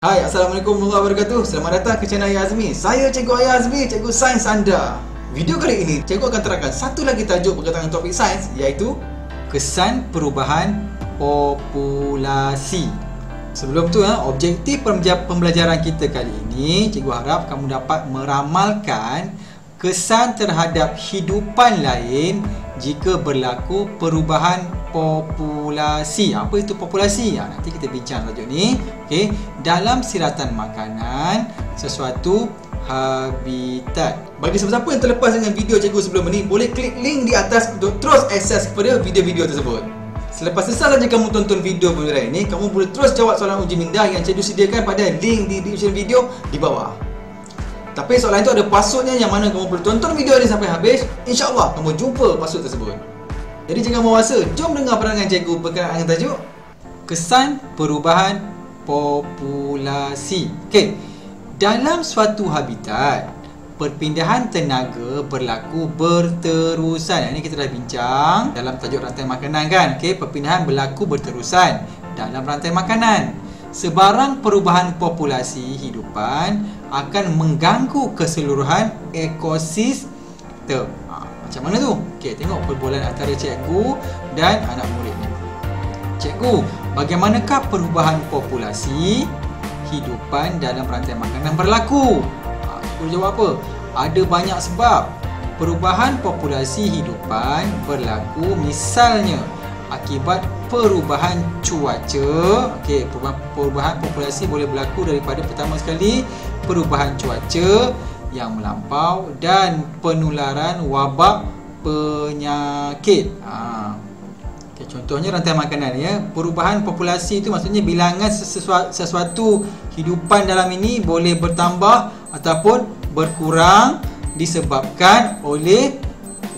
Hai, Assalamualaikum warahmatullahi wabarakatuh. Selamat datang ke channel Ayah Azmi. Saya Cikgu Ayah Azmi, Cikgu Sains anda. Video kali ini, Cikgu akan terangkan satu lagi tajuk berkaitan dengan topik sains, iaitu kesan perubahan populasi. Sebelum tu, objektif pembelajaran kita kali ini, Cikgu harap kamu dapat meramalkan kesan terhadap hidupan lain jika berlaku perubahan populasi. Apa itu populasi? Nanti kita bincang tajuk ni. Okey, dalam siratan makanan, sesuatu habitat. Bagi siapa-siapa yang terlepas dengan video cikgu sebelum ini, boleh klik link di atas untuk terus akses kepada video-video tersebut. Selepas selesai saja kamu tonton video pembelajaran ini, kamu boleh terus jawab soalan uji minda yang cikgu sediakan pada link di description video di bawah. Tapi soalan itu ada passwordnya yang mana kamu perlu tonton video ini sampai habis. InsyaAllah kamu jumpa password tersebut. Jadi jangan buang masa, jom dengar penerangan cikgu berkenaan dengan tajuk kesan perubahan populasi. Okey, dalam suatu habitat, perpindahan tenaga berlaku berterusan. Ini kita dah bincang dalam tajuk rantai makanan kan. Okey, perpindahan berlaku berterusan dalam rantai makanan. Sebarang perubahan populasi hidupan akan mengganggu keseluruhan ekosistem. Macam mana tu? Okey, tengok perbualan antara cikgu dan anak murid ni. Cikgu, bagaimanakah perubahan populasi hidupan dalam rantai makanan berlaku? Cikgu jawab apa? Ada banyak sebab. Perubahan populasi hidupan berlaku misalnya akibat perubahan cuaca. Okey, perubahan populasi boleh berlaku daripada pertama sekali perubahan cuaca yang melampau dan penularan wabak penyakit. Okay, contohnya rantai makanan ya. Perubahan populasi itu maksudnya bilangan sesuatu hidupan dalam ini boleh bertambah ataupun berkurang disebabkan oleh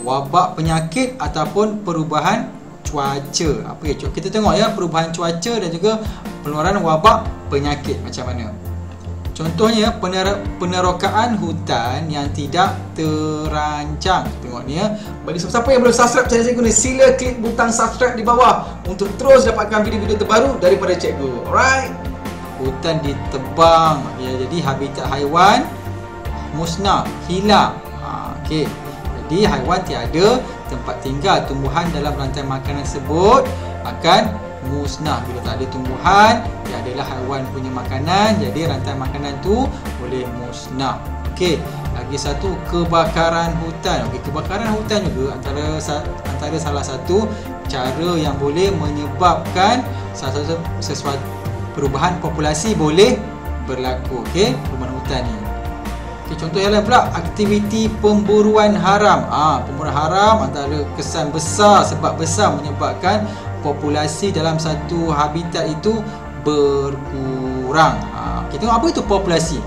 wabak penyakit ataupun perubahan cuaca. Apa ya? Kita tengok ya, perubahan cuaca dan juga penularan wabak penyakit macam mana. Contohnya penerokaan hutan yang tidak terancang. Tengok ni ya. Bagi siapa yang belum subscribe channel cikgu ni, sila klik butang subscribe di bawah untuk terus dapatkan video-video terbaru daripada cikgu. Alright. Hutan ditebang ya, jadi habitat haiwan musnah, hilang. Okey. Jadi haiwan tiada tempat tinggal, tumbuhan dalam rantai makanan tersebut akan musnah. Bila tak ada tumbuhan, dia adalah haiwan punya makanan, jadi rantai makanan tu boleh musnah. Okey, lagi satu kebakaran hutan. Okey, kebakaran hutan juga antara salah satu cara yang boleh menyebabkan sesuatu perubahan populasi boleh berlaku. Okey, perubahan hutan ni. Okay, contoh yang lain pula, aktiviti pemburuan haram. Pemburuan haram antara kesan besar, sebab besar menyebabkan populasi dalam satu habitat itu berkurang. Kita tengok apa itu populasi.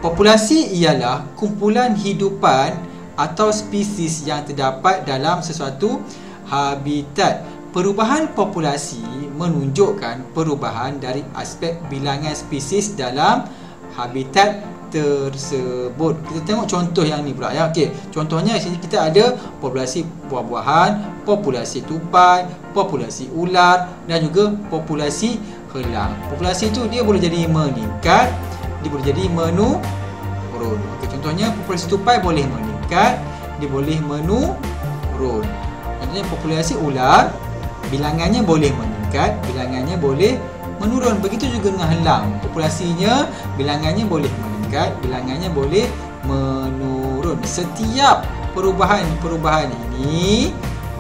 Populasi ialah kumpulan hidupan atau spesies yang terdapat dalam sesuatu habitat. Perubahan populasi menunjukkan perubahan dari aspek bilangan spesies dalam habitat tersebut. Kita tengok contoh yang ni pula ya. Okey, contohnya di sini kita ada populasi buah-buahan, populasi tupai, populasi ular dan juga populasi helang. Populasi itu dia boleh jadi meningkat, dia boleh jadi menurun. Okey, contohnya populasi tupai boleh meningkat, dia boleh menurun. Contohnya populasi ular, bilangannya boleh meningkat, bilangannya boleh menurun. Begitu juga dengan helang, populasinya bilangannya boleh meningkat, bilangannya boleh menurun. Setiap perubahan ini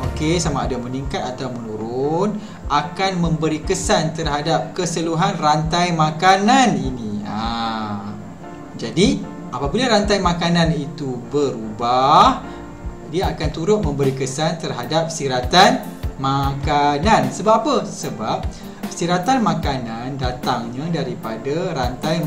okey, sama ada meningkat atau menurun, akan memberi kesan terhadap keseluruhan rantai makanan ini. Jadi apabila rantai makanan itu berubah, dia akan turut memberi kesan terhadap siratan makanan. Sebab apa? Sebab siratan makanan datangnya daripada rantai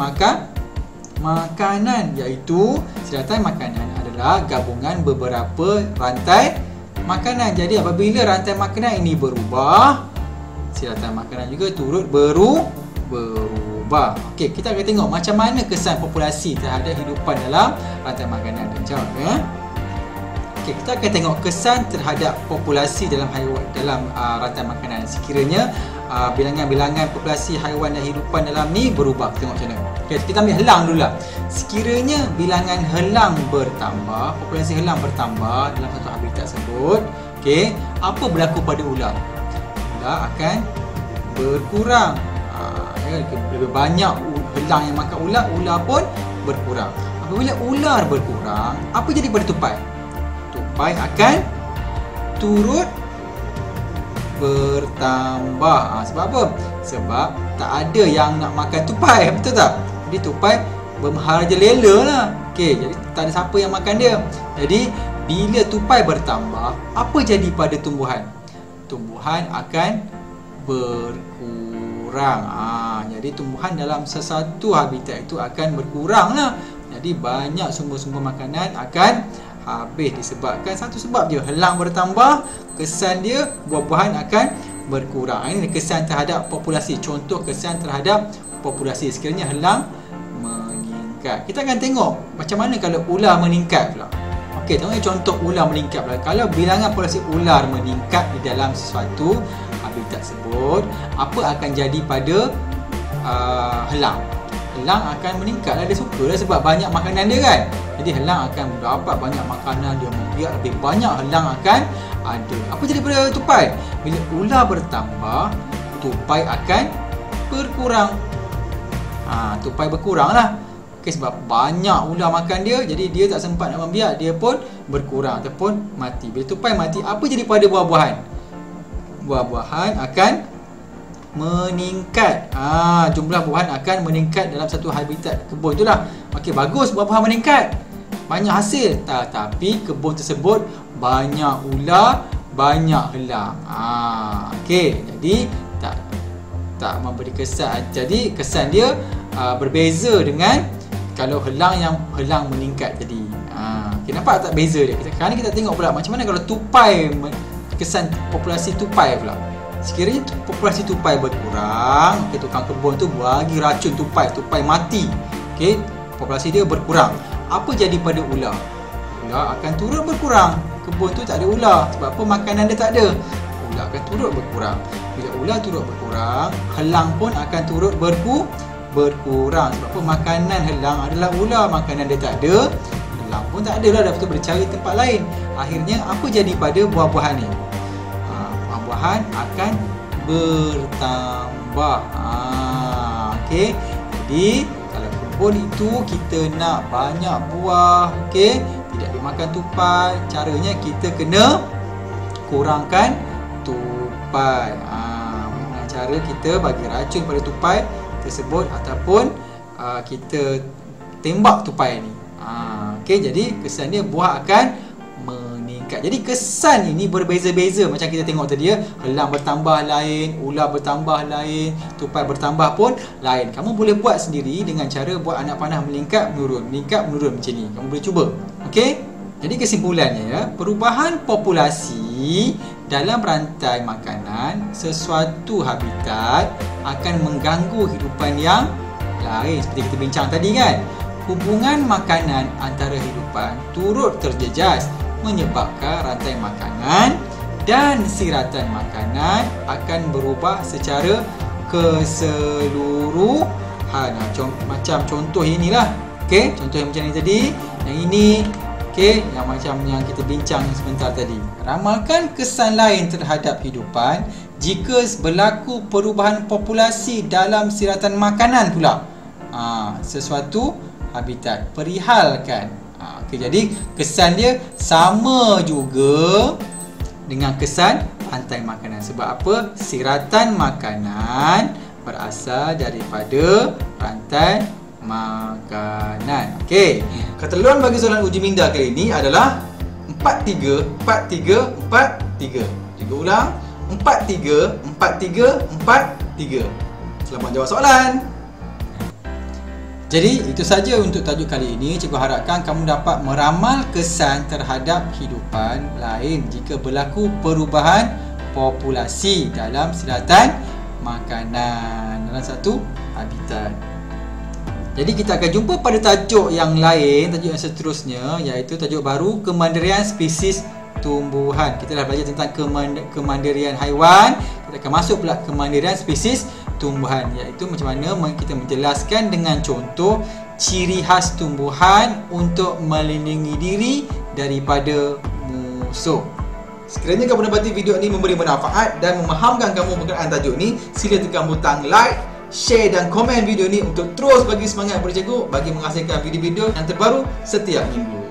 makanan, iaitu siratan makanan adalah gabungan beberapa rantai makanan. Jadi apabila rantai makanan ini berubah, siratan makanan juga turut berubah. Okey, kita akan tengok macam mana kesan populasi terhadap hidupan dalam rantai makanan. Jom ya. Okey, kita akan tengok kesan terhadap populasi dalam rantai makanan. Sekiranya bilangan-bilangan populasi haiwan dan hidupan dalam ni berubah. Tengok macam mana. Okay, kita ambil helang dulu lah. Sekiranya bilangan helang bertambah, populasi helang bertambah dalam satu habitat tersebut, okay, apa berlaku pada ular? Ular akan berkurang. Lebih banyak helang yang makan ular, ular pun berkurang. Apabila ular berkurang, apa jadi pada tupai? Tupai akan turut bertambah. Sebab apa? Sebab tak ada yang nak makan tupai, betul tak? Jadi tupai bermerajalela lah. Okey, jadi tak ada siapa yang makan dia. Jadi bila tupai bertambah, apa jadi pada tumbuhan? Tumbuhan akan berkurang. Jadi tumbuhan dalam sesuatu habitat itu akan berkurang lah. Jadi banyak sumber-sumber makanan akan habis disebabkan satu sebab je, helang bertambah, kesan dia buah-buahan akan berkurang. Ini kesan terhadap populasi. Contoh kesan terhadap populasi sekiranya helang meningkat. Kita akan tengok macam mana kalau ular meningkat pula. Okey, tengok contoh ular meningkat pula. Kalau bilangan populasi ular meningkat di dalam sesuatu habitat tersebut, apa akan jadi pada helang? Helang akan meningkat lah, dia suka lah sebab banyak makanan dia kan. Jadi helang akan dapat banyak makanan, dia membiak lebih banyak, helang akan ada. Apa jadi pada tupai? Bila ular bertambah, tupai akan berkurang. Tupai berkurang lah. Okay, sebab banyak ular makan dia, jadi dia tak sempat nak membiak, dia pun berkurang ataupun mati. Bila tupai mati, apa jadi pada buah-buahan? Buah-buahan akan meningkat. Jumlah buahan akan meningkat dalam satu habitat kebun itulah. Okey, bagus buah-buahan meningkat, banyak hasil, tapi kebun tersebut banyak ular, banyak helang. Okey, jadi tak memberi kesan. Jadi kesan dia berbeza dengan kalau helang meningkat. Jadi okay, nampak tak beza dia? Sekarang ni kita tengok pula macam mana kalau tupai, kesan populasi tupai pula. Sekiranya populasi tupai berkurang, tukang kebun tu bagi racun tupai mati. Okey, populasi dia berkurang. Apa jadi pada ular? Ular akan turut berkurang. Kebun tu tak ada ular. Sebab apa? Makanan dia tak ada. Ular akan turut berkurang. Bila ular turut berkurang, helang pun akan turut berkurang. Sebab apa? Makanan helang adalah ular. Makanan dia tak ada, helang pun tak ada lah. Dah betul bercari tempat lain. Akhirnya apa jadi pada buah-buahan ni? Buah-buahan akan bertambah. Okey. Jadi kalau kebun itu kita nak banyak buah, okey, tidak dimakan tupai, caranya kita kena kurangkan tupai. Dengan cara kita bagi racun pada tupai tersebut ataupun kita tembak tupai ni. Okey, jadi kesan dia buah akan meningkat. Jadi kesan ini berbeza-beza. Macam kita tengok tadi ya, helang bertambah lain, ular bertambah lain, tupai bertambah pun lain. Kamu boleh buat sendiri dengan cara buat anak panah meningkat menurun macam ni. Kamu boleh cuba. Okey? Jadi kesimpulannya ya, perubahan populasi dalam rantai makanan sesuatu habitat akan mengganggu hidupan yang lain. Seperti kita bincang tadi kan, hubungan makanan antara hidupan turut terjejas, menyebabkan rantai makanan dan siratan makanan akan berubah secara keseluruhan. Macam contoh inilah. Okey, contoh yang macam ni tadi, yang ini, okey, yang macam yang kita bincang sebentar tadi. Ramalkan kesan lain terhadap hidupan jika berlaku perubahan populasi dalam siratan makanan pula. Sesuatu habitat. Perihalkan. Okay, jadi kesan dia sama juga dengan kesan rantai makanan. Sebab apa? Siratan makanan berasal daripada rantai makanan. Okey. Keteluan bagi soalan uji minda kali ini adalah 4-3, 4-3, 4-3. Juga ulang, 4-3, 4-3, 4-3. Selamat jawab soalan. Jadi itu saja untuk tajuk kali ini. Cikgu harapkan kamu dapat meramal kesan terhadap hidupan lain jika berlaku perubahan populasi dalam siratan makanan dalam satu habitat. Jadi kita akan jumpa pada tajuk yang lain, tajuk yang seterusnya, iaitu tajuk baru kemandirian spesies tumbuhan. Kita dah belajar tentang kemandirian haiwan. Kita akan masuk pula kemandirian spesies tumbuhan, iaitu macam mana kita menjelaskan dengan contoh ciri khas tumbuhan untuk melindungi diri daripada musuh. Sekiranya kamu dapati video ini memberi manfaat dan memahamkan kamu berkenaan tajuk ni, sila tekan butang like, share dan komen video ini untuk terus bagi semangat kepada cikgu bagi menghasilkan video-video yang terbaru setiap minggu.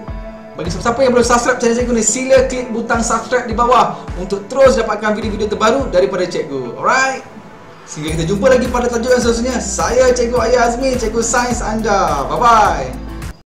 Bagi siapa yang belum subscribe channel cikgu ni, sila klik butang subscribe di bawah untuk terus dapatkan video-video terbaru daripada cikgu. Alright? Sehingga kita jumpa lagi pada tajuk yang seterusnya. Saya Cikgu Ayah Azmi, Cikgu Sains anda. Bye-bye.